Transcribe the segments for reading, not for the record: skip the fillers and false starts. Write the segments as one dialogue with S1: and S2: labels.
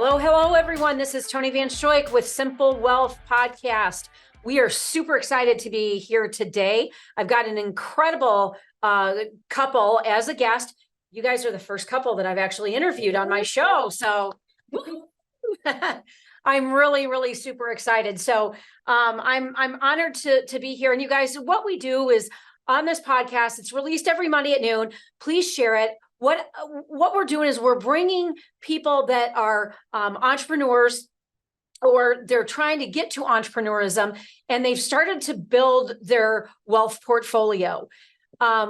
S1: Hello, hello, everyone. This is Toni Vanschoyck with Simple Wealth Podcast. We are super excited to be here today. I've got an incredible couple as a guest. You guys are the first couple that I've actually interviewed on my show. So I'm really, really super excited. So I'm honored to be here. And you guys, what we do is on this podcast, it's released every Monday at noon. Please share it. What we're doing is we're bringing people that are entrepreneurs, or they're trying to get to entrepreneurism, and they've started to build their wealth portfolio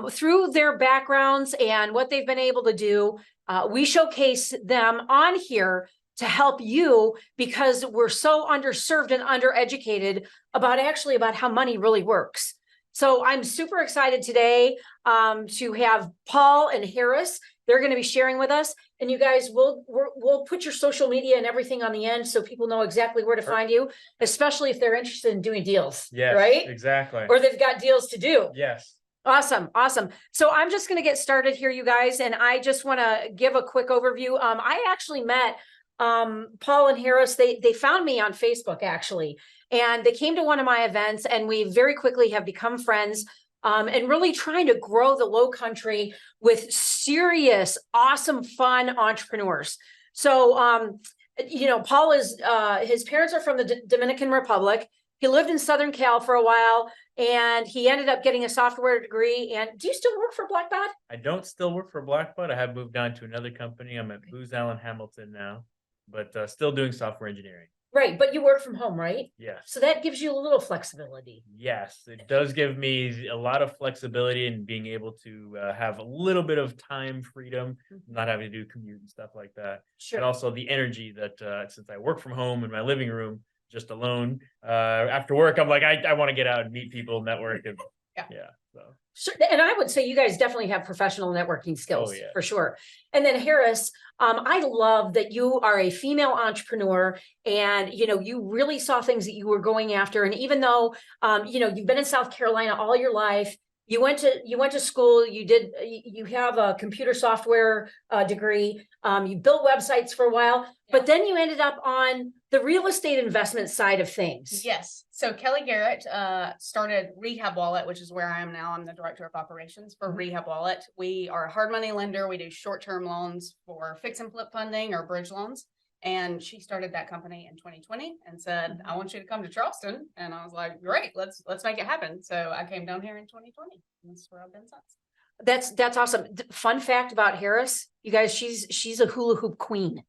S1: through their backgrounds and what they've been able to do. We showcase them on here to help you, because we're so underserved and undereducated about how money really works. So I'm super excited today to have Paul and Harris. They're going to be sharing with us, and you guys we'll put your social media and everything on the end so people know exactly where to find you, especially if they're interested in doing deals.
S2: Yes,
S1: right?
S2: Exactly.
S1: Or they've got deals to do.
S2: Yes.
S1: Awesome. So I'm just going to get started here, you guys, and I just want to give a quick overview. I actually met Paul and Harris. They found me on Facebook, actually, and they came to one of my events, and we very quickly have become friends, and really trying to grow the Low Country with serious, awesome, fun entrepreneurs. So, Paul is, his parents are from the Dominican Republic. He lived in Southern Cal for a while, and he ended up getting a software degree. And do you still work for Blackbaud?
S2: I don't still work for Blackbaud. I have moved on to another company. I'm at Booz Allen Hamilton now, but still doing software engineering.
S1: Right, but you work from home, right?
S2: Yes.
S1: So that gives you a little flexibility.
S2: Yes, it does give me a lot of flexibility in being able to have a little bit of time freedom, not having to do commute and stuff like that.
S1: Sure.
S2: And also the energy that since I work from home in my living room, just alone, after work, I'm like, I want to get out and meet people, network, and so.
S1: Sure. And I would say you guys definitely have professional networking skills, for sure. And then Harris, I love that you are a female entrepreneur, and you really saw things that you were going after. And even though you've been in South Carolina all your life, you went to school, you have a computer software degree, you built websites for a while, but then you ended up on the real estate investment side of things.
S3: Yes. So Kelly Garrett started Rehab Wallet, which is where I am now. I'm the director of operations for Rehab Wallet. We are a hard money lender. We do short-term loans for fix and flip funding or bridge loans. And she started that company in 2020 and said, I want you to come to Charleston. And I was like, great, let's make it happen. So I came down here in 2020. And that's where I've been since.
S1: That's awesome. Fun fact about Harris, you guys, she's a hula hoop queen.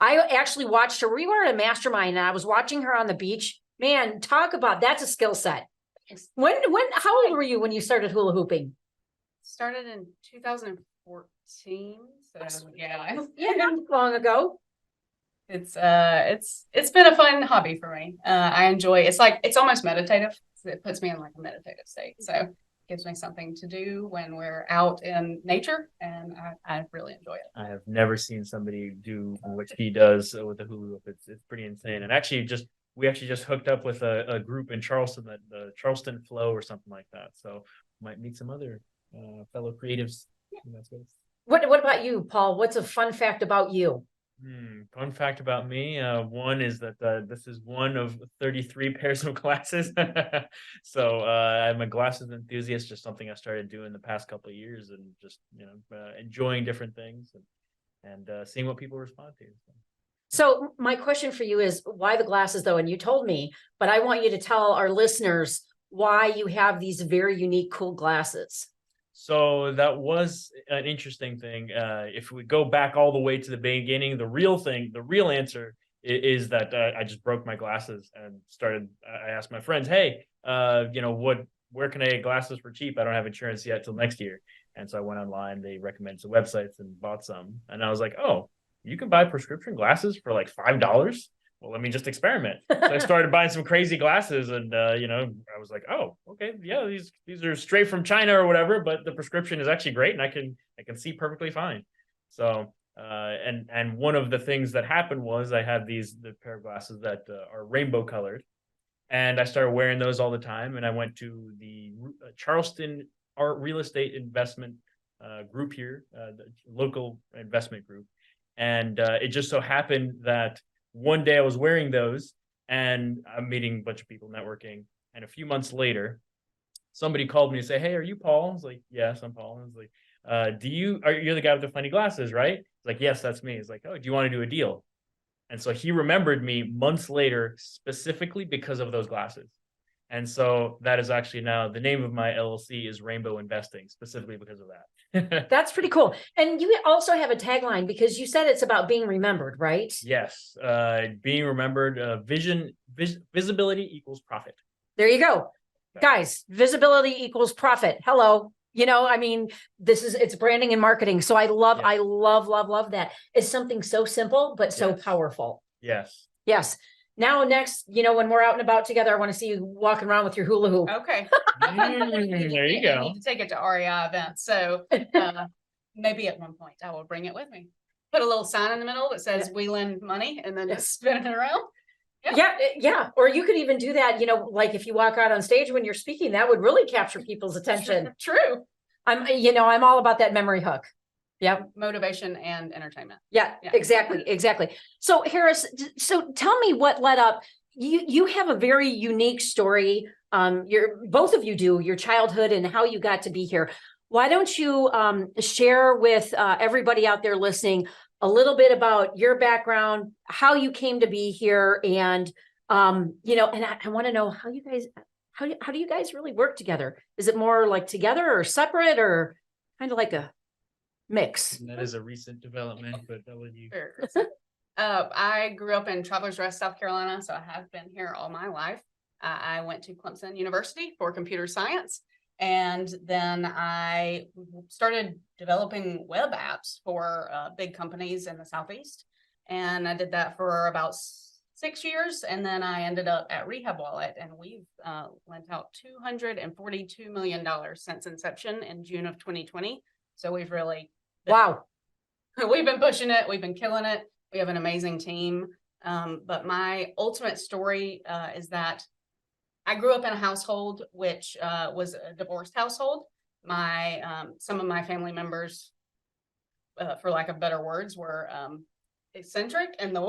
S1: I actually watched her. We were at a mastermind, and I was watching her on the beach. Man, talk about, that's a skill set. How old were you when you started hula hooping?
S3: Started in 2014. So yeah,
S1: not long ago.
S3: It's been a fun hobby for me. I enjoy it. It's almost meditative. It puts me in like a meditative state. So it gives me something to do when we're out in nature, and I really enjoy it.
S2: I have never seen somebody do what he does with the hula hoop. It's pretty insane. And actually we just hooked up with a group in Charleston, the Charleston Flow or something like that. So might meet some other fellow creatives in that space.
S1: What about you, Paul? What's a fun fact about you?
S2: Fun fact about me, one is that this is one of 33 pairs of glasses. So I'm a glasses enthusiast, just something I started doing the past couple of years, and just enjoying different things and seeing what people respond to.
S1: So my question for you is, why the glasses though? And you told me, but I want you to tell our listeners why you have these very unique, cool glasses.
S2: So that was an interesting thing. If we go back all the way to the beginning, the real answer is that I just broke my glasses and I asked my friends, hey, where can I get glasses for cheap? I don't have insurance yet till next year. And so I went online, they recommended some websites and bought some. And I was like, oh, you can buy prescription glasses for like $5. Well, let me just experiment. So I started buying some crazy glasses, and I was like, oh, okay, yeah, these are straight from China or whatever, but the prescription is actually great, and I can see perfectly fine. So and one of the things that happened was I had the pair of glasses that are rainbow colored, and I started wearing those all the time. And I went to the Charleston Art Real Estate Investment group here, the local investment group. And it just so happened that one day I was wearing those and I'm meeting a bunch of people networking. And a few months later, somebody called me and say, "Hey, are you Paul?" I was like, "Yes, I'm Paul." I was like, you're the guy with the funny glasses, right?" He's like, "Yes, that's me." He's like, "Oh, do you want to do a deal?" And so he remembered me months later, specifically because of those glasses. And so that is actually now the name of my LLC is Rainbow Investing, specifically because of that.
S1: That's pretty cool. And you also have a tagline because you said it's about being remembered, right?
S2: Yes, being remembered, visibility equals profit.
S1: There you go. Guys, visibility equals profit. Hello. I mean, it's branding and marketing. So I love that. It's something so simple, but so powerful.
S2: Yes.
S1: Yes. Now, next, when we're out and about together, I want to see you walking around with your hula hoop.
S3: Okay.
S2: There you go.
S3: I need to take it to REI events. So maybe at one point I will bring it with me. Put a little sign in the middle that says we lend money and then just spin it around.
S1: Yeah. Or you could even do that, like if you walk out on stage when you're speaking, that would really capture people's attention.
S3: True.
S1: I'm all about that memory hook. Yeah.
S3: Motivation and entertainment.
S1: Yeah, exactly. So Harris, tell me what led up. You have a very unique story. Both of you do, your childhood and how you got to be here. Why don't you share with everybody out there listening a little bit about your background, how you came to be here, and and I want to know how do you guys really work together? Is it more like together or separate or kind of like a mix?
S2: And that is a recent development, but I'll let you.
S3: I grew up in Travelers Rest, South Carolina, so I have been here all my life. I went to Clemson University for computer science, and then I started developing web apps for big companies in the Southeast, and I did that for about 6 years, and then I ended up at Rehab Wallet, and we've lent out $242 million since inception in June of 2020. So we've really we've been pushing it. We've been killing it. We have an amazing team. But my ultimate story is that I grew up in a household which was a divorced household. Some of my family members, for lack of better words, were eccentric in their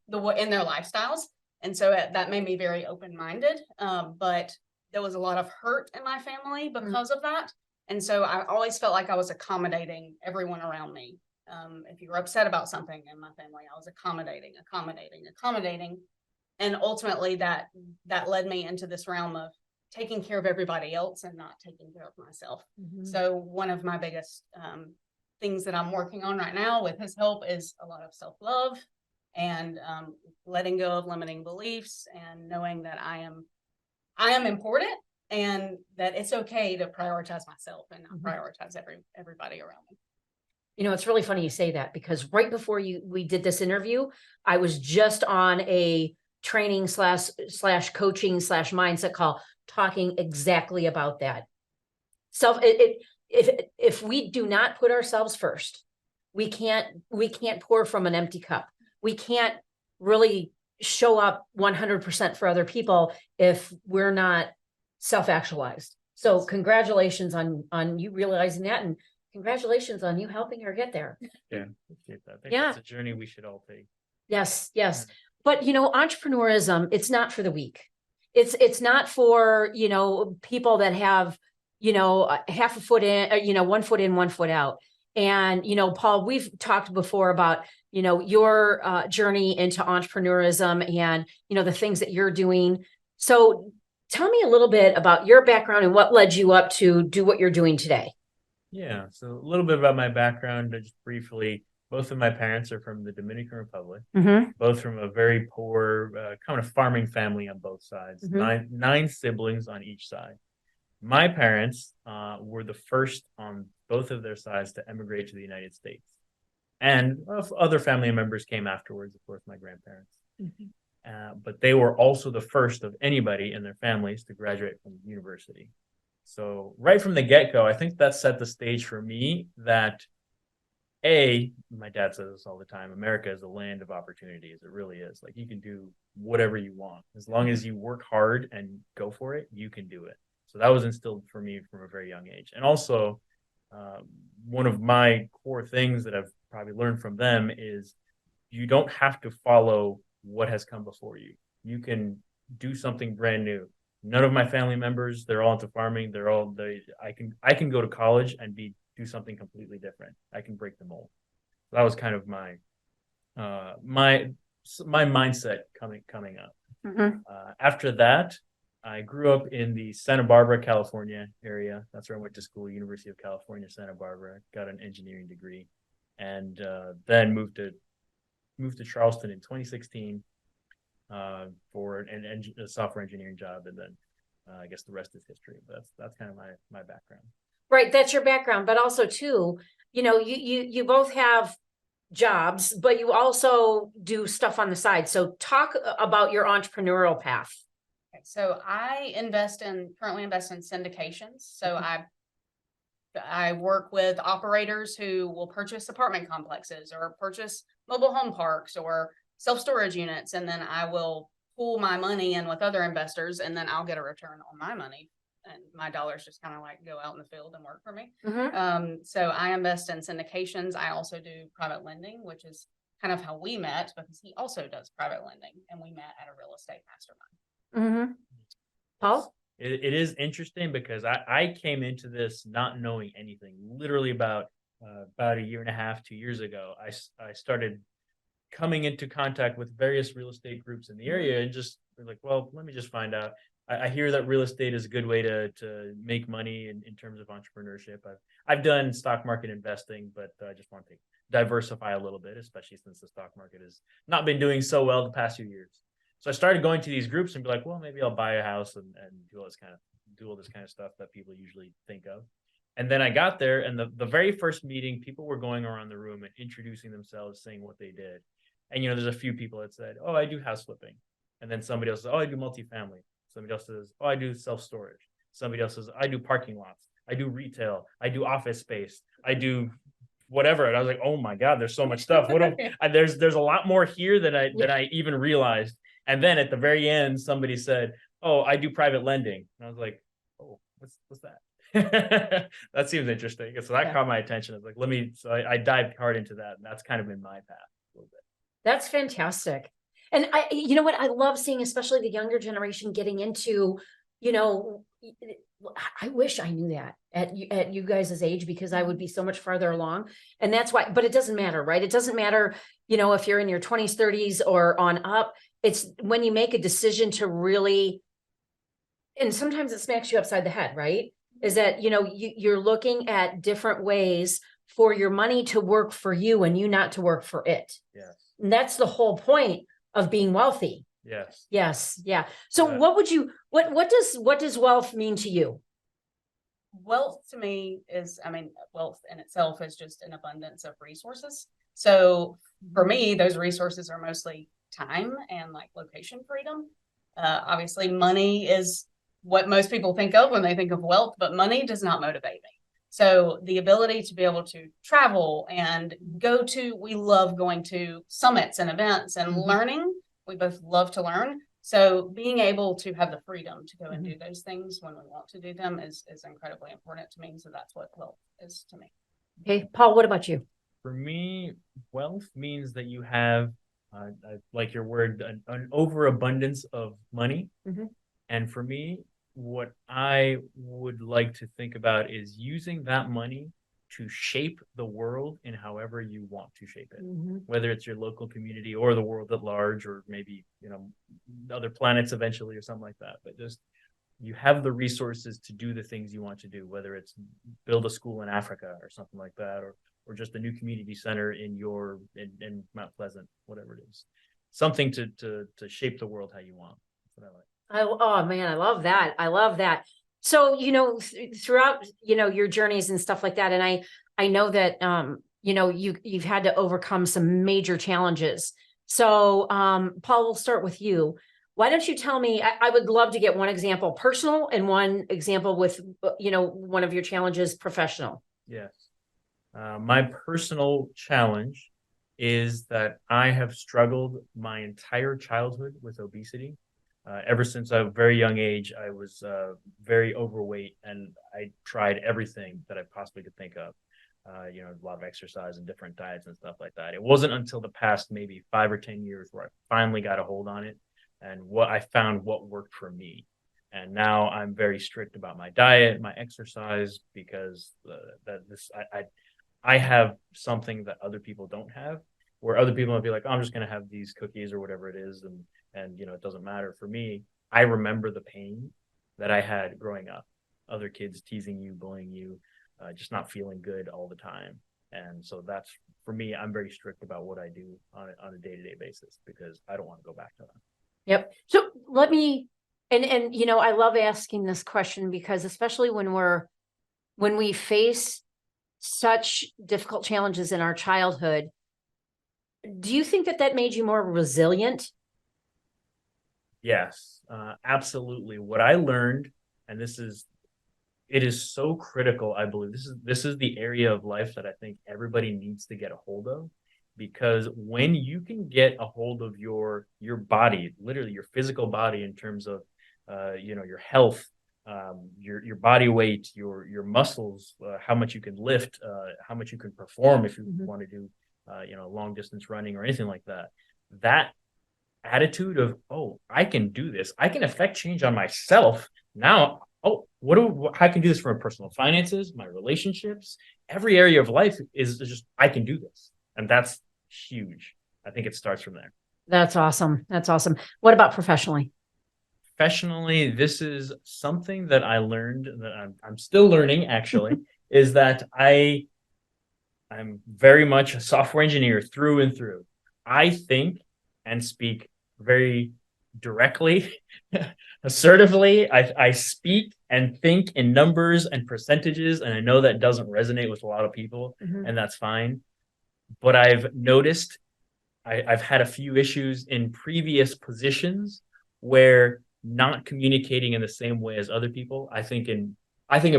S3: lifestyles, and so that made me very open-minded. But there was a lot of hurt in my family because of that. And so I always felt like I was accommodating everyone around me. If you were upset about something in my family, I was accommodating. And ultimately that led me into this realm of taking care of everybody else and not taking care of myself. So one of my biggest things that I'm working on right now with his help is a lot of self-love and letting go of limiting beliefs and knowing that I am important, and that it's okay to prioritize myself and not prioritize everybody around me.
S1: It's really funny you say that, because right before we did this interview, I was just on a training slash coaching slash mindset call talking exactly about that. If we do not put ourselves first, we can't pour from an empty cup. We can't really show up 100% for other people if we're not self-actualized. So congratulations on you realizing that, and congratulations on you helping her get there.
S2: Yeah, appreciate that. I think that's a journey we should all take.
S1: Yes. But entrepreneurism, it's not for the weak. It's not for people that have half a foot in, 1 foot in, 1 foot out. And Paul, we've talked before about your journey into entrepreneurism and the things that you're doing. So tell me a little bit about your background and what led you up to do what you're doing today.
S2: Yeah, so a little bit about my background, just briefly. Both of my parents are from the Dominican Republic, both from a very poor kind of farming family on both sides, nine siblings on each side. My parents were the first on both of their sides to emigrate to the United States. And other family members came afterwards, of course, my grandparents. But they were also the first of anybody in their families to graduate from university. So right from the get-go, I think that set the stage for me that, my dad says this all the time, America is a land of opportunities. It really is. Like, you can do whatever you want. As long as you work hard and go for it, you can do it. So that was instilled for me from a very young age. And also, one of my core things that I've probably learned from them is you don't have to follow what has come before you. You can do something brand new. None of my family members, they're all into farming. I can go to college and do something completely different. I can break the mold. So that was kind of my mindset coming up.
S1: Mhm.
S2: After that, I grew up in the Santa Barbara, California area. That's where I went to school, University of California, Santa Barbara. Got an engineering degree, and then moved to Charleston in 2016 for a software engineering job, and then I guess the rest is history. But that's kind of my background.
S1: Right, that's your background, but also too, you both have jobs, but you also do stuff on the side. So talk about your entrepreneurial path.
S3: Okay, so I currently invest in syndications. So I work with operators who will purchase apartment complexes or purchase mobile home parks or self-storage units, and then I will pool my money in with other investors, and then I'll get a return on my money, and my dollars just kind of like go out in the field and work for me. So I invest in syndications. I also do private lending, which is kind of how we met, because he also does private lending, and we met at a real estate mastermind.
S1: Paul?
S2: It is interesting because I came into this not knowing anything. Literally about a year and a half, 2 years ago, I started coming into contact with various real estate groups in the area, and just like, well, let me just find out. I hear that real estate is a good way to make money in terms of entrepreneurship. I've done stock market investing, but I just want to diversify a little bit, especially since the stock market has not been doing so well the past few years. So I started going to these groups and be like, well, maybe I'll buy a house and do all this kind of stuff that people usually think of. And then I got there, and the very first meeting, people were going around the room and introducing themselves, saying what they did. And there's a few people that said, oh, I do house flipping. And then somebody else says, oh, I do multifamily. Somebody else says, oh, I do self-storage. Somebody else says, I do parking lots. I do retail. I do office space. I do whatever. And I was like, oh my God, there's so much stuff. There's a lot more here than I even realized. And then at the very end, somebody said, oh, I do private lending. And I was like, oh, what's that? That seems interesting. So that caught my attention. I was like, so I dived hard into that. And that's kind of been my path a little bit.
S1: That's fantastic. And you know what, I love seeing, especially the younger generation getting into, I wish I knew that at you guys' age, because I would be so much farther along. And that's why, but it doesn't matter, right? It doesn't matter, if you're in your 20s, 30s or on up. It's when you make a decision to really, and sometimes it smacks you upside the head, right? Is that, you're looking at different ways for your money to work for you and you not to work for it.
S2: Yes.
S1: And that's the whole point of being wealthy.
S2: Yes.
S1: Yes. Yeah. So what does wealth mean to you?
S3: Wealth to me is, wealth in itself is just an abundance of resources. So for me, those resources are mostly time and like location freedom. Obviously money is what most people think of when they think of wealth, but money does not motivate me. So the ability to be able to travel and we love going to summits and events and learning. We both love to learn. So being able to have the freedom to go and do those things when we want to do them is incredibly important to me. So that's what wealth is to me.
S1: Okay, Paul, what about you?
S2: For me, wealth means that you have, I like your word, an overabundance of money. And for me, what I would like to think about is using that money to shape the world in however you want to shape it, whether it's your local community or the world at large, or maybe, other planets eventually or something like that. But just, you have the resources to do the things you want to do, whether it's build a school in Africa or something like that, or just a new community center in Mount Pleasant, whatever it is, something to shape the world how you want. That's what I like.
S1: Oh man, I love that. I love that. So, throughout, your journeys and stuff like that. And I know that, you've had to overcome some major challenges. So, Paul, we'll start with you. Why don't you tell me, I would love to get one example personal and one example with, one of your challenges professional.
S2: Yes. My personal challenge is that I have struggled my entire childhood with obesity. Ever since a very young age, I was very overweight, and I tried everything that I possibly could think of. a lot of exercise and different diets and stuff like that. It wasn't until the past maybe 5 or 10 years where I finally got a hold on it and I found what worked for me. And now I'm very strict about my diet, my exercise, because I have something that other people don't have, where other people might be like, oh, I'm just going to have these cookies or whatever it is. And it doesn't matter. For me, I remember the pain that I had growing up, other kids teasing you, bullying you, just not feeling good all the time. And so that's, for me, I'm very strict about what I do on a day-to-day basis, because I don't want to go back to that.
S1: Yep. So let me, and I love asking this question, because especially when we face such difficult challenges in our childhood, do you think that made you more resilient?
S2: Yes, absolutely. What I learned, and it is so critical, I believe this is the area of life that I think everybody needs to get a hold of, because when you can get a hold of your body, literally your physical body, in terms of your health, your body weight, your muscles, how much you can lift, how much you can perform if you want to do long distance running or anything like that, that attitude of, oh, I can do this, I can affect change on myself now. Oh, how can I do this for my personal finances, my relationships, every area of life is just, I can do this. And that's huge. I think it starts from there.
S1: That's awesome. That's awesome. What about professionally?
S2: Professionally, this is something that I learned, that I'm still learning actually, is that I'm very much a software engineer through and through. I think and speak very directly, assertively. I speak and think in numbers and percentages, and I know that doesn't resonate with a lot of people, and that's fine. But I've noticed I've had a few issues in previous positions where not communicating in the same way as other people. I think in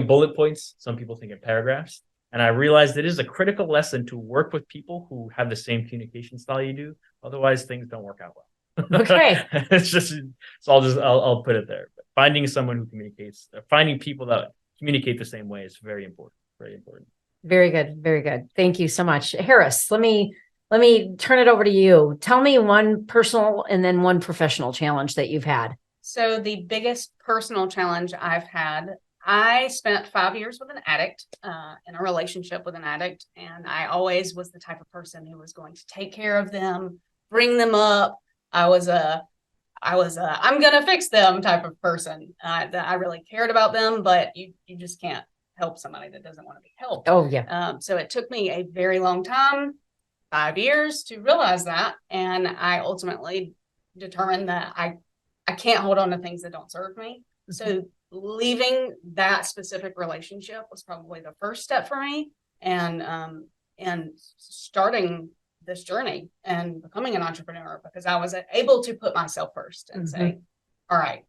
S2: bullet points, some people think in paragraphs. And I realized it is a critical lesson to work with people who have the same communication style you do. Otherwise, things don't work out well.
S1: Okay.
S2: I'll put it there. But finding someone who communicates, finding people that communicate the same way is very important. Very important.
S1: Very good. Very good. Thank you so much. Harris, let me turn it over to you. Tell me one personal and then one professional challenge that you've had.
S3: So the biggest personal challenge I've had, I spent 5 years with an addict, in a relationship with an addict. And I always was the type of person who was going to take care of them, bring them up. I was a I'm going to fix them type of person, that I really cared about them, but you just can't help somebody that doesn't want to be helped.
S1: Oh yeah.
S3: So it took me a very long time, 5 years, to realize that. And I ultimately determined that I can't hold on to things that don't serve me. So leaving that specific relationship was probably the first step for me, and starting this journey and becoming an entrepreneur, because I was able to put myself first and say, all right,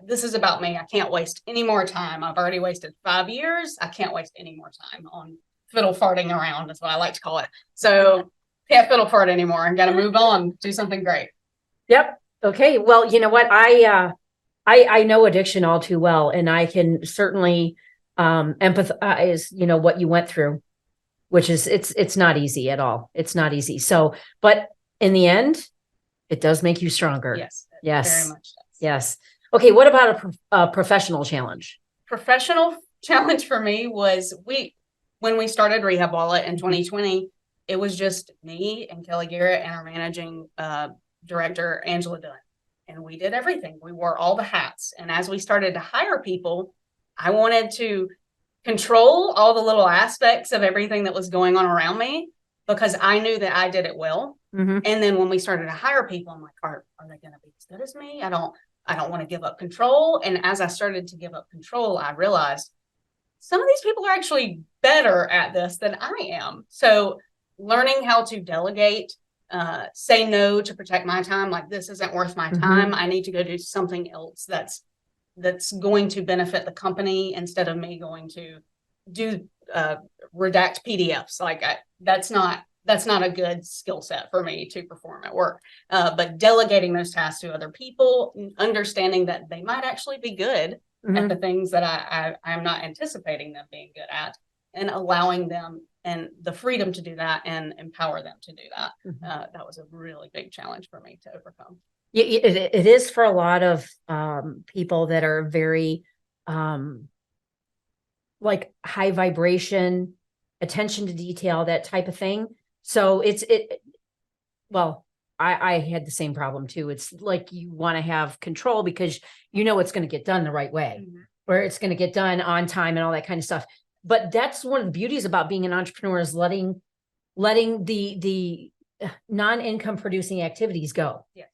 S3: this is about me. I can't waste any more time. I've already wasted 5 years. I can't waste any more time on fiddle farting around, is what I like to call it. So can't fiddle fart anymore. I'm going to move on, do something great.
S1: Yep. Okay. Well, you know what? I know addiction all too well, and I can certainly empathize, what you went through, which is it's not easy at all. It's not easy. So, but in the end, it does make you stronger.
S3: Yes.
S1: Yes.
S3: Very much does.
S1: Yes. Okay. What about a professional challenge?
S3: Professional challenge for me was when we started Rehab Wallet in 2020, it was just me and Kelly Garrett and our managing director, Angela Dunn. And we did everything. We wore all the hats. And as we started to hire people, I wanted to control all the little aspects of everything that was going on around me, because I knew that I did it well. And then when we started to hire people, I'm like, are they going to be as good as me? I don't want to give up control. And as I started to give up control, I realized some of these people are actually better at this than I am. So learning how to delegate, say no to protect my time. Like, this isn't worth my time. I need to go do something else that's going to benefit the company, instead of me going to do redact PDFs. Like, that's not a good skill set for me to perform at work. But delegating those tasks to other people, understanding that they might actually be good at the things that I'm not anticipating them being good at, and allowing them and the freedom to do that and empower them to do that.
S1: Mhm.
S3: That was a really big challenge for me to overcome.
S1: It is for a lot of people that are very like high vibration, attention to detail, that type of thing. So well, I had the same problem too. It's like you want to have control because you know it's going to get done the right way, or it's going to get done on time and all that kind of stuff. But that's one of the beauties about being an entrepreneur, is letting the non-income producing activities go.
S3: Yeah.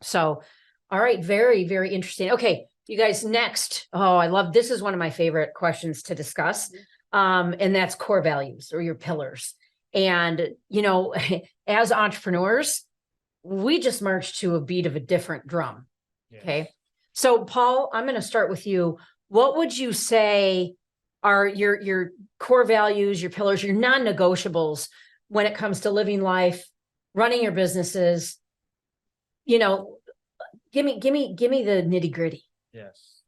S1: So, all right, very, very interesting. Okay, you guys, next. Oh, I love, this is one of my favorite questions to discuss. And that's core values, or your pillars. And, you know, as entrepreneurs, we just march to a beat of a different drum.
S2: Yes.
S1: Okay. So Paul, I'm going to start with you. What would you say are your core values, your pillars, your non-negotiables when it comes to living life, running your businesses? You know, give me the nitty gritty.
S2: Yes.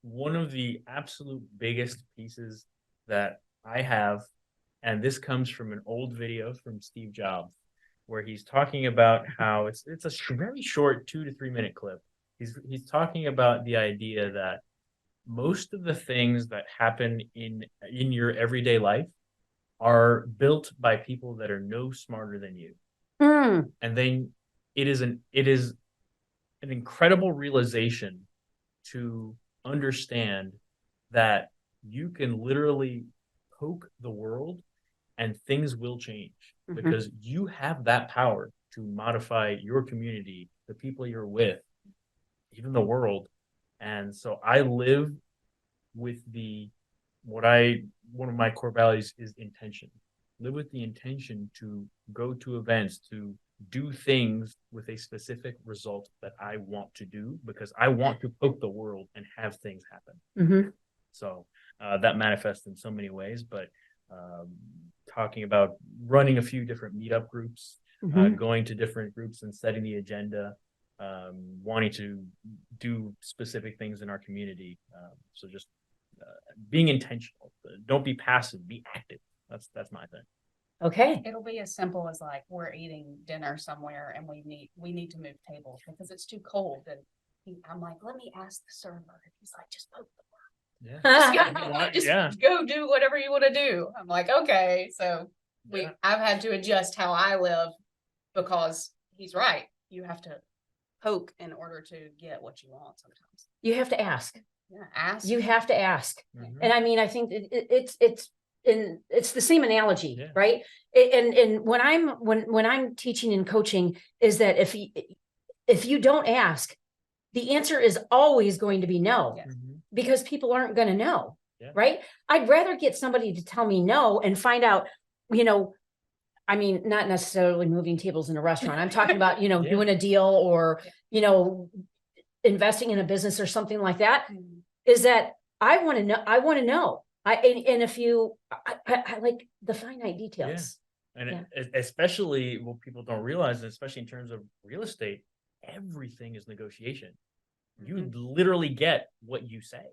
S2: One of the absolute biggest pieces that I have, and this comes from an old video from Steve Jobs, where he's talking about how it's a very short 2 to 3 minute clip. He's talking about the idea that most of the things that happen in your everyday life are built by people that are no smarter than you. And then it is an incredible realization to understand that you can literally poke the world and things will change, because you have that power to modify your community, the people you're with, even the world. And so I live with one of my core values is intention. Live with the intention to go to events, to do things with a specific result that I want to do, because I want to poke the world and have things happen. So that manifests in so many ways, but talking about running a few different meetup groups, going to different groups and setting the agenda, wanting to do specific things in our community. So just being intentional. Don't be passive, be active. That's my thing.
S1: Okay.
S3: It'll be as simple as like, we're eating dinner somewhere and we need to move tables because it's too cold. And I'm like, let me ask the server. And he's like, just poke the
S2: Yeah.
S3: just go do whatever you want to do. I'm like, okay. So I've had to adjust how I live, because he's right. You have to poke in order to get what you want sometimes.
S1: You have to ask.
S3: Yeah, ask.
S1: You have to ask. And I mean, I think it's the same analogy, right? And when I'm teaching and coaching, is that if you don't ask, the answer is always going to be no, because people aren't going to know, right? I'd rather get somebody to tell me no and find out, you know, I mean, not necessarily moving tables in a restaurant. I'm talking about, you know, doing a deal, or, you know, investing in a business or something like that. Is that I want to know. And if I like the finite details.
S2: And especially what people don't realize, especially in terms of real estate, everything is negotiation. You literally get what you say.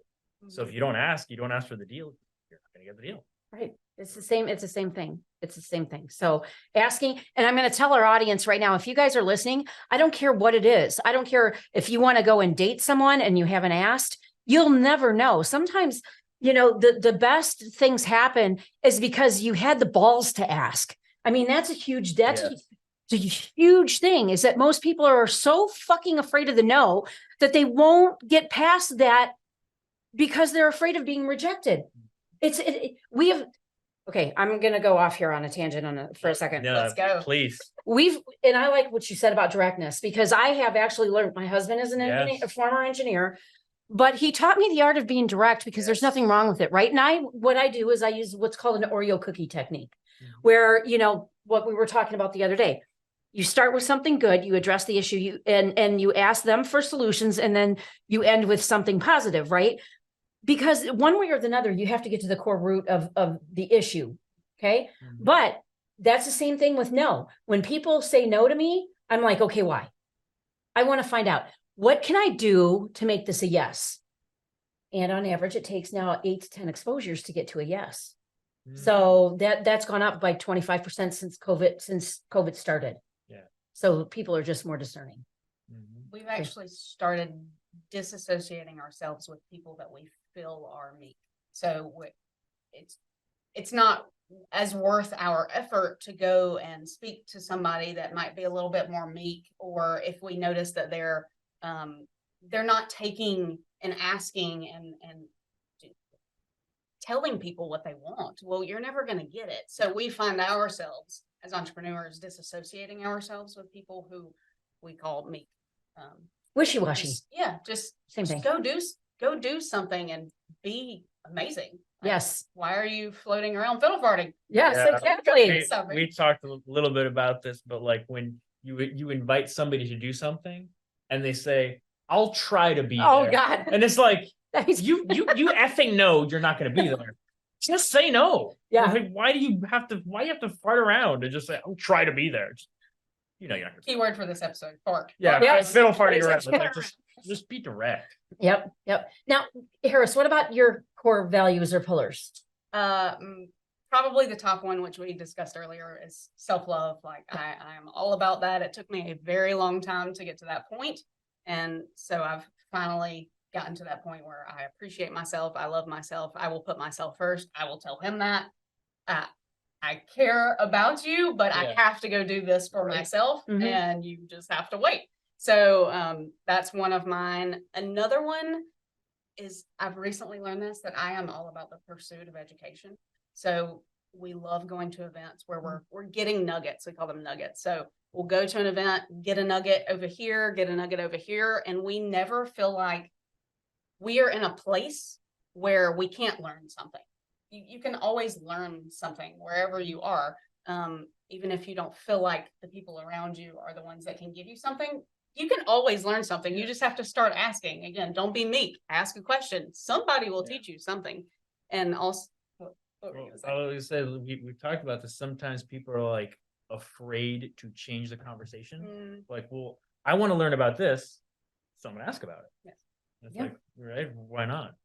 S2: So if you don't ask for the deal, you're not going to get the deal.
S1: Right. It's the same thing. It's the same thing. So asking, and I'm going to tell our audience right now, if you guys are listening, I don't care what it is. I don't care if you want to go and date someone and you haven't asked, you'll never know. Sometimes, you know, the best things happen is because you had the balls to ask. I mean, that's a huge thing, is that most people are so fucking afraid of the no that they won't get past that because they're afraid of being rejected. Okay, I'm going to go off here on a tangent for a second.
S2: No,
S3: let's go.
S2: Please.
S1: And I like what you said about directness, because I have actually learned, my husband is an engineer, a former engineer, but he taught me the art of being direct, because there's nothing wrong with it. Right. And what I do is I use what's called an Oreo cookie technique, where, you know, what we were talking about the other day, you start with something good, you address the issue, and you ask them for solutions, and then you end with something positive, right? Because one way or another, you have to get to the core root of the issue. Okay. But that's the same thing with no. When people say no to me, I'm like, okay, why? I want to find out, what can I do to make this a yes? And on average, it takes now 8 to 10 exposures to get to a yes. So that's gone up by 25% since COVID started.
S2: Yeah.
S1: So people are just more discerning.
S3: We've actually started disassociating ourselves with people that we feel are meek. So it's not as worth our effort to go and speak to somebody that might be a little bit more meek, or if we notice that they're not taking and asking and telling people what they want. Well, you're never going to get it. So we find ourselves as entrepreneurs disassociating ourselves with people who we call meek.
S1: Wishy-washy.
S3: Just
S1: Same thing.
S3: Go do something and be amazing. Like,
S1: Yes.
S3: why are you floating around fiddle farting?
S1: Yes,
S2: Yeah.
S1: exactly.
S2: We talked a little bit about this, but like when you invite somebody to do something and they say, I'll try to be
S1: Oh
S2: there.
S1: God.
S2: And it's like,
S1: That is-
S2: you effing know you're not going to be there. Just say no.
S1: Yeah.
S2: Like, why do you have to fart around and just say, I'll try to be there? Just, you're not gonna.
S3: Keyword for this episode, fart.
S2: Yeah,
S1: Yeah.
S2: fiddle farting around.
S1: Fiddle
S2: Like, just be direct.
S1: Yep. Now, Harris, what about your core values or pillars?
S3: Probably the top one, which we discussed earlier, is self-love. Like I am all about that. It took me a very long time to get to that point. And so I've finally gotten to that point where I appreciate myself. I love myself. I will put myself first. I will tell him that I care about you, but I have to go do this for myself, and you just have to wait. So that's one of mine. Another one is I've recently learned this, that I am all about the pursuit of education. So we love going to events where we're getting nuggets. We call them nuggets. So we'll go to an event, get a nugget over here, get a nugget over here, and we never feel like we are in a place where we can't learn something. You can always learn something wherever you are. Even if you don't feel like the people around you are the ones that can give you something, you can always learn something. You just have to start asking. Again, don't be meek. Ask a question. Somebody will teach you something. And also,
S2: I always say we've talked about this. Sometimes people are like afraid to change the conversation. Like, well, I want to learn about this, so I'm gonna ask about it.
S3: Yes.
S2: It's like, right? Why not?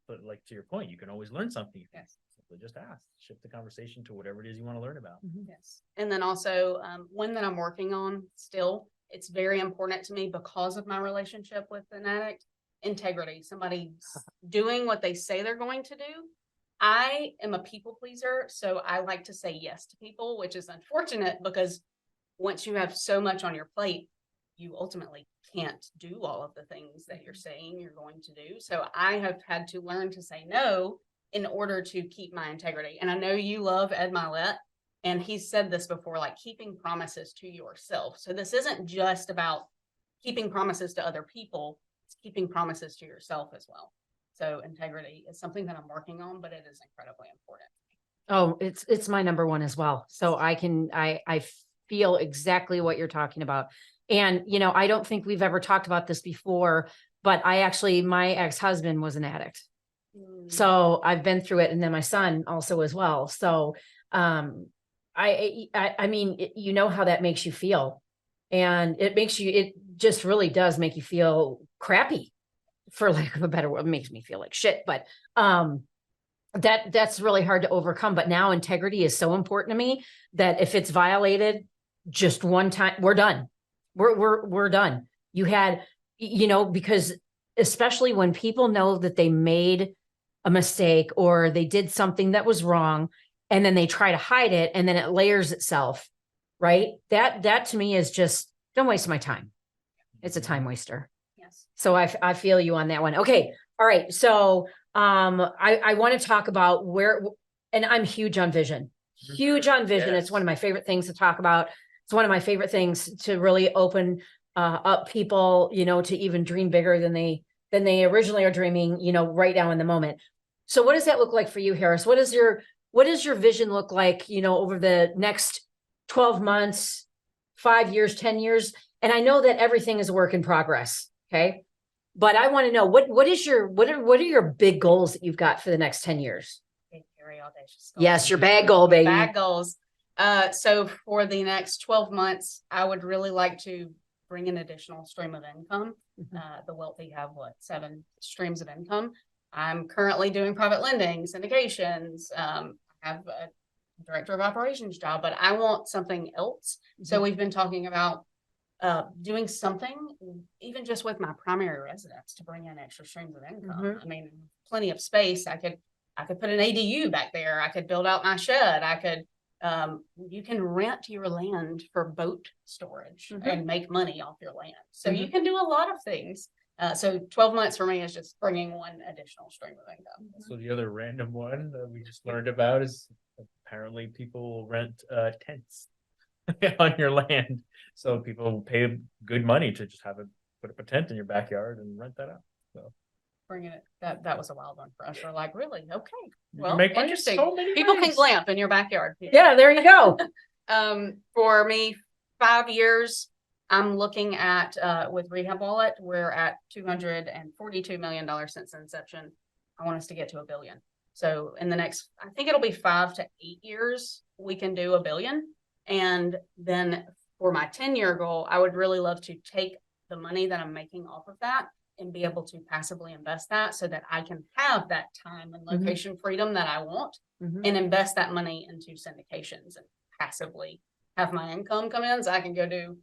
S2: But like to your point, you can always learn something.
S3: Yes.
S2: Simply just ask, shift the conversation to whatever it is you want to learn about.
S3: Yes. And then also one that I'm working on still, it's very important to me because of my relationship with an addict, integrity. Somebody doing what they say they're going to do. I am a people pleaser, so I like to say yes to people, which is unfortunate because once you have so much on your plate, you ultimately can't do all of the things that you're saying you're going to do. So I have had to learn to say no in order to keep my integrity. And I know you love Ed Milet, and he's said this before, like keeping promises to yourself. So this isn't just about keeping promises to other people, it's keeping promises to yourself as well. So integrity is something that I'm working on, but it is incredibly important.
S1: Oh, it's my number one as well. So I feel exactly what you're talking about. And, I don't think we've ever talked about this before, but my ex-husband was an addict. So I've been through it. And then my son also as well. So, I mean, you know how that makes you feel, and it just really does make you feel crappy, for lack of a better word. It makes me feel like shit, but, that's really hard to overcome. But now integrity is so important to me that if it's violated just one time, we're done. We're done. You had, because especially when people know that they made a mistake or they did something that was wrong, and then they try to hide it, and then it layers itself, right? That to me is just, don't waste my time. It's a time waster.
S3: Yes.
S1: So I feel you on that one. Okay. All right. So I want to talk about and I'm huge on vision. Huge on vision.
S2: Yes.
S1: It's one of my favorite things to talk about. It's one of my favorite things to really open up people, to even dream bigger than they originally are dreaming, right now in the moment. So what does that look like for you, Harris? What does your vision look like, over the next 12 months, 5 years, 10 years? And I know that everything is a work in progress. Okay. But I want to know what are your big goals that you've got for the next 10 years?
S3: Big, very audacious goals.
S1: Yes, your bag goal, baby.
S3: Bag goals. So for the next 12 months, I would really like to bring an additional stream of income. The wealthy have 7 streams of income. I'm currently doing private lending, syndications. I have a director of operations job, but I want something else. So we've been talking about doing something, even just with my primary residence, to bring in extra streams of income. I mean, plenty of space. I could put an ADU back there. I could build out my shed. I could, you can rent your land for boat storage and make money off your land. So you can do a lot of things. So 12 months for me is just bringing one additional stream of income.
S2: So the other random one that we just learned about is apparently people rent tents on your land. So people pay good money to just put up a tent in your backyard and rent that out. So
S3: Bringing it, that was a wild one for us. We're like, really? Okay.
S2: you
S3: Well,
S2: can make money
S3: interesting.
S2: so many
S3: People can
S2: ways.
S3: glamp in your backyard.
S1: Yeah, there you go.
S3: For me, 5 years, I'm looking at, with Rehab Wallet, we're at $242 million since inception. I want us to get to $1 billion. So in the next, I think it'll be 5 to 8 years, we can do $1 billion. And then for my 10-year goal, I would really love to take the money that I'm making off of that and be able to passively invest that so that I can have that time and location freedom that I want and invest that money into syndications and passively have my income come in so I can go do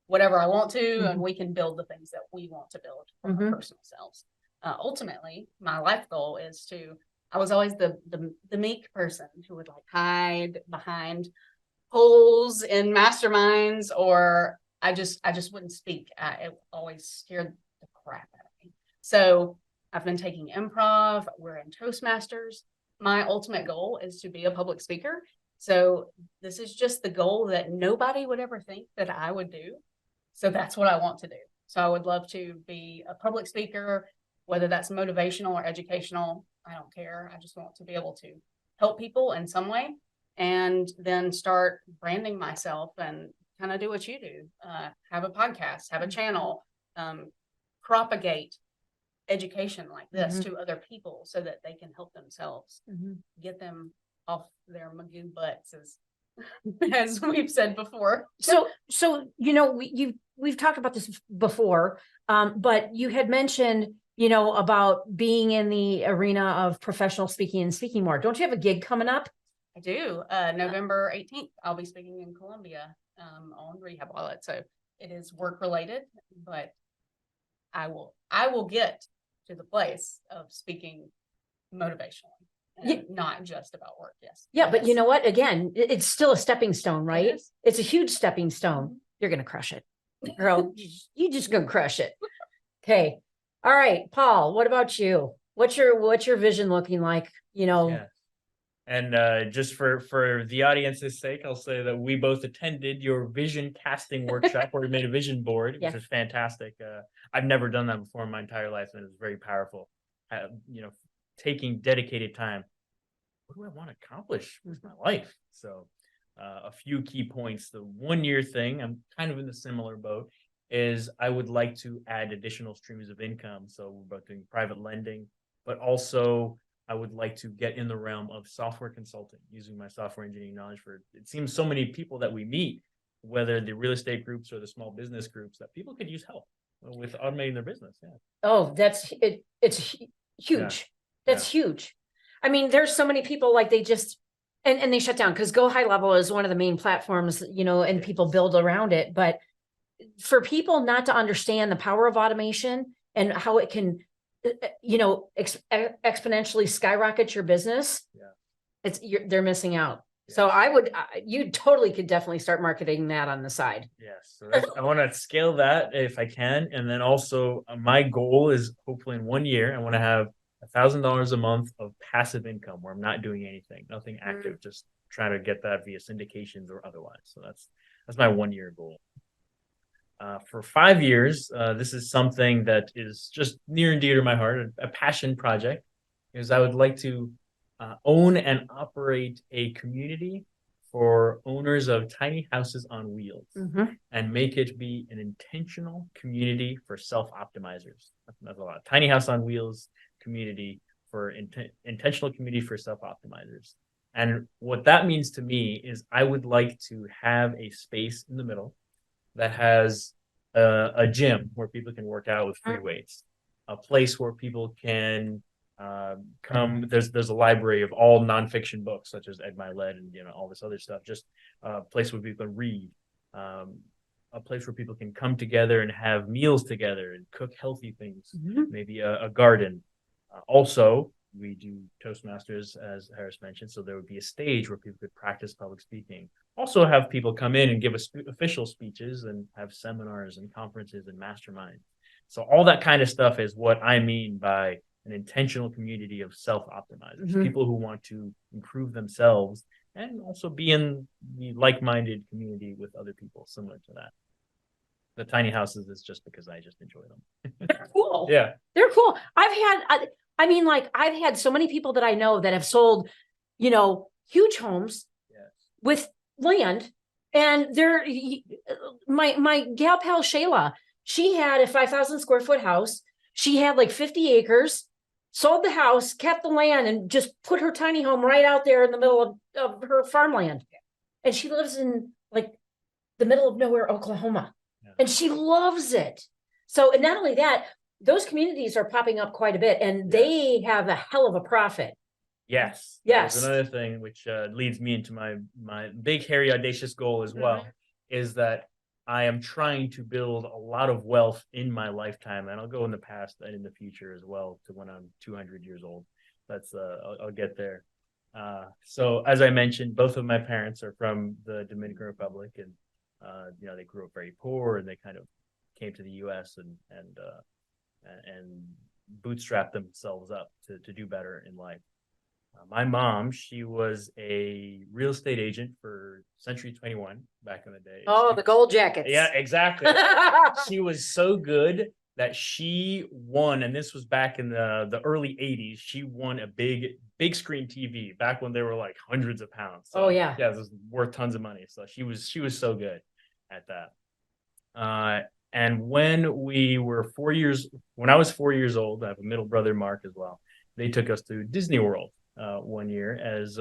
S3: whatever I want to and we can build the things that we want to build for our personal selves. Ultimately, my life goal is I was always the meek person who would like hide behind holes in masterminds, or I just wouldn't speak. It always scared the crap out of me. So I've been taking improv. We're in Toastmasters. My ultimate goal is to be a public speaker. So this is just the goal that nobody would ever think that I would do. So that's what I want to do. So I would love to be a public speaker, whether that's motivational or educational. I don't care. I just want to be able to help people in some way and then start branding myself and kind of do what you do. Have a podcast, have a channel, propagate education like this to other people so that they can help themselves, get them off their magoo butts, as we've said before.
S1: So you know, we've talked about this before, but you had mentioned, you know, about being in the arena of professional speaking and speaking more. Don't you have a gig coming up?
S3: I do. November 18th, I'll be speaking in Columbia on Rehab Wallet. So it is work related, but I will get to the place of speaking motivationally and not just about work. Yes.
S1: Yeah, but you know what? Again, it's still a stepping stone, right?
S3: It is.
S1: It's a huge stepping stone. You're gonna crush it, girl. You just gonna crush it. Okay. All right, Paul. What about you? What's your vision looking like? You know.
S2: Yeah. And just for the audience's sake, I'll say that we both attended your vision casting workshop where we made a vision board, which was fantastic. I've never done that before in my entire life, and it was very powerful. You know, taking dedicated time. What do I want to accomplish with my life? So a few key points. The 1 year thing, I'm kind of in the similar boat, is I would like to add additional streams of income. So we're both doing private lending, but also I would like to get in the realm of software consulting, using my software engineering knowledge it seems so many people that we meet, whether the real estate groups or the small business groups, that people could use help with automating their business. Yeah.
S1: Oh, that's it. It's huge. That's huge. I mean, there's so many people like they just, and they shut down because Go High Level is one of the main platforms, you know, and people build around it. But for people not to understand the power of automation and how it can, you know, exponentially skyrocket your business, they're missing out. So you totally could definitely start marketing that on the side.
S2: Yes. So I want to scale that if I can. And then also my goal is hopefully in 1 year, I want to have $1,000 a month of passive income where I'm not doing anything, nothing active, just trying to get that via syndications or otherwise. So that's my 1 year goal. For 5 years, this is something that is just near and dear to my heart, a passion project, is I would like to own and operate a community for owners of tiny houses on wheels and make it be an intentional community for self-optimizers. That's a lot. Tiny house on wheels community for intentional community for self-optimizers. And what that means to me is I would like to have a space in the middle that has a gym where people can work out with free weights, a place where people can There's a library of all nonfiction books such as Ed Milet and all this other stuff. Just a place where people can read, a place where people can come together and have meals together and cook healthy things. Maybe a garden. Also, we do Toastmasters, as Harris mentioned, so there would be a stage where people could practice public speaking. Also have people come in and give us official speeches and have seminars and conferences and masterminds. So all that kind of stuff is what I mean by an intentional community of self-optimizers, people who want to improve themselves and also be in the like-minded community with other people similar to that. The tiny houses is just because I just enjoy them.
S1: They're cool.
S2: Yeah.
S1: They're cool. I've had so many people that I know that have sold, huge homes with land. And my gal pal Shayla, she had a 5,000 square foot house. She had like 50 acres, sold the house, kept the land, and just put her tiny home right out there in the middle of her farmland. And she lives in like the middle of nowhere, Oklahoma. And she loves it. So, and not only that, those communities are popping up quite a bit, and they have a hell of a profit.
S2: Yes.
S1: Yes.
S2: There's another thing which leads me into my big, hairy, audacious goal as well, is that I am trying to build a lot of wealth in my lifetime, and I'll go in the past and in the future as well to when I'm 200 years old. I'll get there. So as I mentioned, both of my parents are from the Dominican Republic, and they grew up very poor, and they kind of came to the U.S. and bootstrapped themselves up to do better in life. My mom, she was a real estate agent for Century 21 back in the day.
S1: Oh, the gold jackets.
S2: Yeah, exactly. She was so good that she won, and this was back in the early 80s. She won a big screen TV back when they were like hundreds of pounds. So, yeah, it was worth tons of money. So she was so good at that. And when I was 4 years old, I have a middle brother, Mark, as well. They took us to Disney World one year as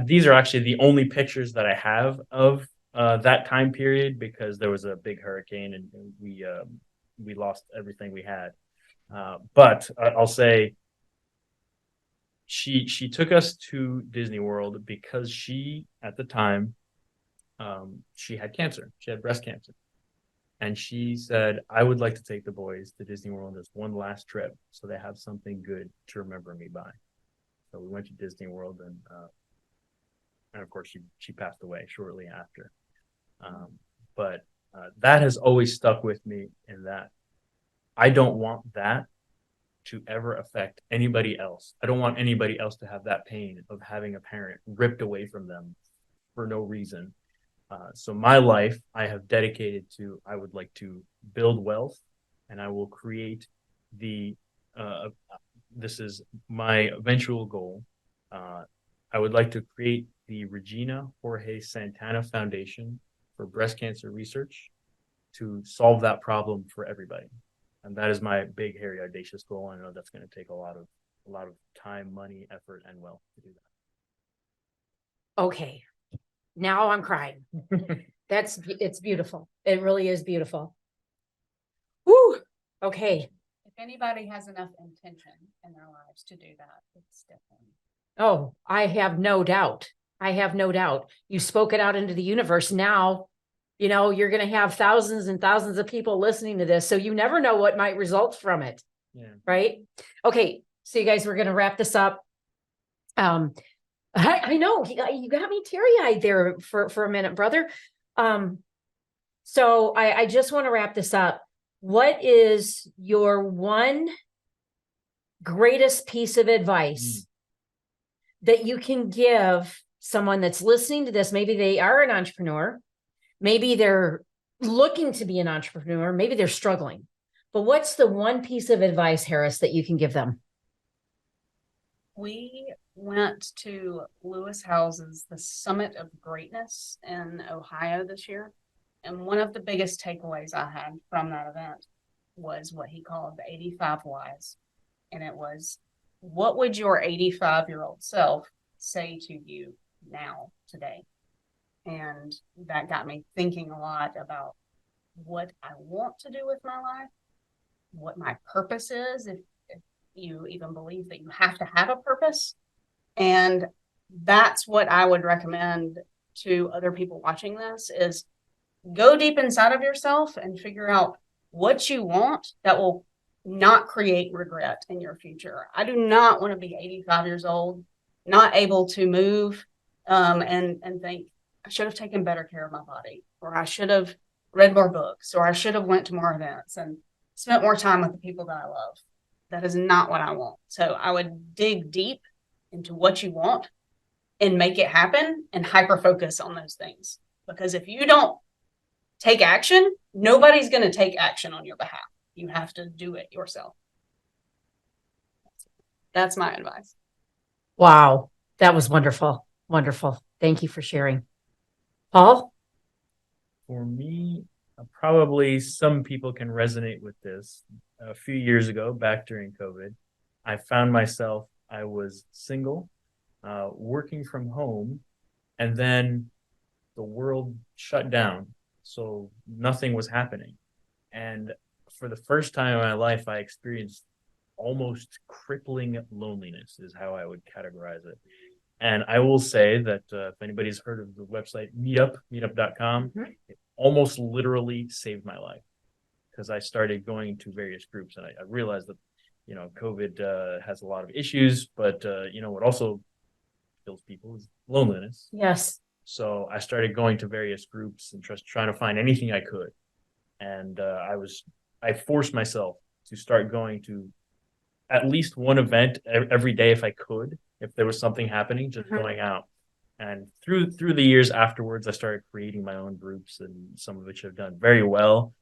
S2: these are actually the only pictures that I have of that time period, because there was a big hurricane and we lost everything we had. But I'll say she took us to Disney World because at the time, she had cancer. She had breast cancer. And she said, I would like to take the boys to Disney World as one last trip so they have something good to remember me by. So we went to Disney World, and of course she passed away shortly after. But that has always stuck with me, in that I don't want that to ever affect anybody else. I don't want anybody else to have that pain of having a parent ripped away from them for no reason. So my life, I have dedicated to, I would like to build wealth, and I will create this is my eventual goal. I would like to create the Regina Jorge Santana Foundation for breast cancer research to solve that problem for everybody. And that is my big, hairy, audacious goal. I know that's going to take a lot of time, money, effort, and wealth to do that.
S1: Okay. Now I'm crying. It's beautiful. It really is beautiful. Woo. Okay.
S3: If anybody has enough intention in their lives to do that, it's definitely.
S1: Oh, I have no doubt. You spoke it out into the universe. Now, you're going to have thousands and thousands of people listening to this. So you never know what might result from it.
S2: Yeah.
S1: Right. Okay. So you guys, we're going to wrap this up. I know you got me teary-eyed there for a minute, brother. So I just want to wrap this up. What is your one greatest piece of advice that you can give someone that's listening to this? Maybe they are an entrepreneur. Maybe they're looking to be an entrepreneur. Maybe they're struggling. But what's the one piece of advice, Harris, that you can give them?
S3: We went to Lewis House's The Summit of Greatness in Ohio this year. And one of the biggest takeaways I had from that event was what he called the 85 whys. And it was, what would your 85-year-old self say to you now, today? And that got me thinking a lot about what I want to do with my life, what my purpose is, if you even believe that you have to have a purpose. And that's what I would recommend to other people watching this is go deep inside of yourself and figure out what you want that will not create regret in your future. I do not want to be 85 years old, not able to move, and think I should have taken better care of my body, or I should have read more books, or I should have went to more events and spent more time with the people that I love. That is not what I want. So I would dig deep into what you want and make it happen and hyper focus on those things. Because if you don't take action, nobody's going to take action on your behalf. You have to do it yourself. That's my advice.
S1: Wow. That was wonderful. Wonderful. Thank you for sharing. Paul?
S2: For me, probably some people can resonate with this. A few years ago, back during COVID, I found myself, I was single, working from home, and then the world shut down. So nothing was happening. And for the first time in my life, I experienced almost crippling loneliness is how I would categorize it. And I will say that if anybody's heard of the website meetup.com, it almost literally saved my life because I started going to various groups and I realized that, COVID has a lot of issues, but, what also kills people is loneliness.
S1: Yes.
S2: So I started going to various groups and just trying to find anything I could. And I forced myself to start going to at least one event every day if I could, if there was something happening, just going out. And through the years afterwards, I started creating my own groups, and some of which have done very well.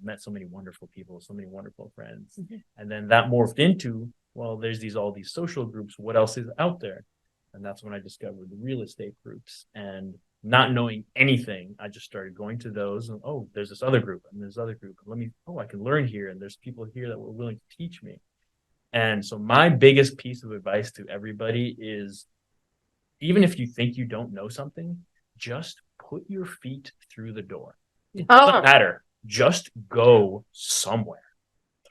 S2: Met so many wonderful people, so many wonderful friends. And then that morphed into, well, there's all these social groups. What else is out there? And that's when I discovered the real estate groups. And not knowing anything, I just started going to those. And there's this other group, and there's other group. I can learn here, and there's people here that were willing to teach me. And so my biggest piece of advice to everybody is, even if you think you don't know something, just put your feet through the door. It doesn't matter. Just go somewhere.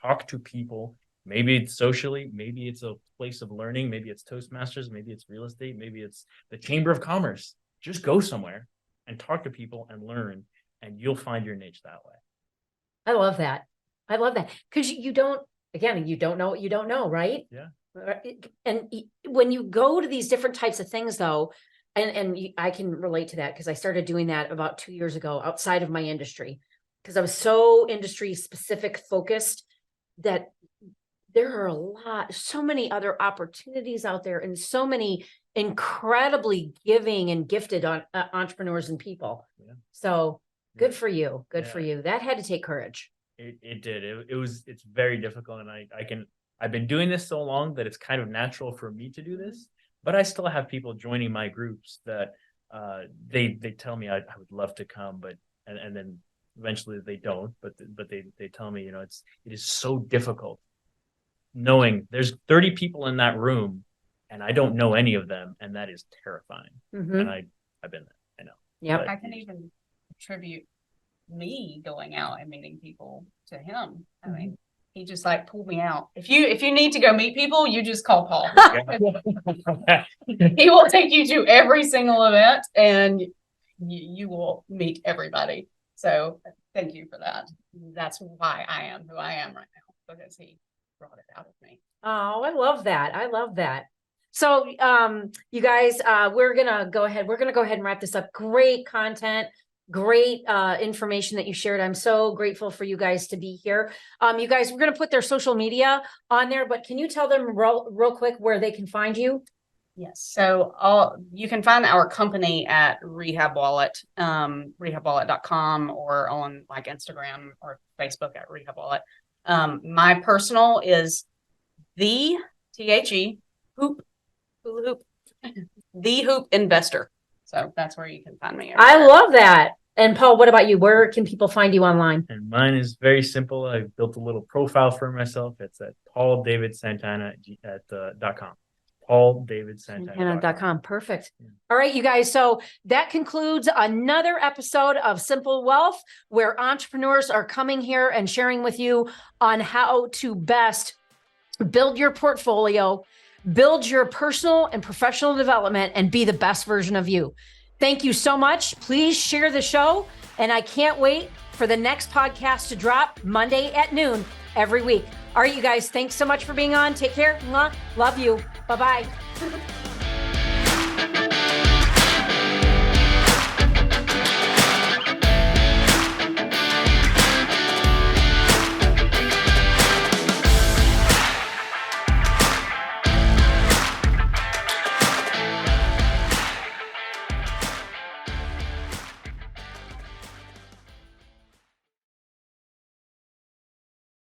S2: Talk to people. Maybe it's socially, maybe it's a place of learning, maybe it's Toastmasters, maybe it's real estate, maybe it's the Chamber of Commerce. Just go somewhere and talk to people and learn, and you'll find your niche that way.
S1: I love that. I love that. Because you don't know what you don't know, right?
S2: Yeah.
S1: And when you go to these different types of things, though, I can relate to that because I started doing that about 2 years ago outside of my industry, because I was so industry specific focused that there are so many other opportunities out there and so many incredibly giving and gifted entrepreneurs and people.
S2: Yeah.
S1: So good for you. Good
S2: Yeah.
S1: for you. That had to take courage.
S2: It did. It's very difficult. And I've been doing this so long that it's kind of natural for me to do this, but I still have people joining my groups that they tell me I would love to come, but and then eventually they don't, but they tell me, it is so difficult knowing there's 30 people in that room and I don't know any of them, and that is terrifying. And I've been there. I know.
S1: Yeah.
S3: I can even attribute me going out and meeting people to him. I mean, he just pulled me out. If you need to go meet people, you just call Paul. He will take you to every single event and you will meet everybody. So thank you for that. That's why I am who I am right now, because he brought it out of me.
S1: Oh, I love that. I love that. So, you guys, we're going to go ahead and wrap this up. Great content, great information that you shared. I'm so grateful for you guys to be here. You guys, we're going to put their social media on there, but can you tell them real quick where they can find you?
S3: Yes. So you can find our company at Rehab Wallet, rehabwallet.com, or on Instagram or Facebook at Rehab Wallet. My personal is the Hoop the Hoop Investor. So that's where you can find me.
S1: I love that. And Paul, what about you? Where can people find you online?
S2: And mine is very simple. I've built a little profile for myself. It's at pauldavidsantana.com. calldavidsantana.com.
S1: Perfect. All right, you guys. So that concludes another episode of Simple Wealth, where entrepreneurs are coming here and sharing with you on how to best build your portfolio, build your personal and professional development, and be the best version of you. Thank you so much. Please share the show. And I can't wait for the next podcast to drop Monday at noon every week. All right, you guys, thanks so much for being on. Take care. Mwah. Love you. Bye-bye.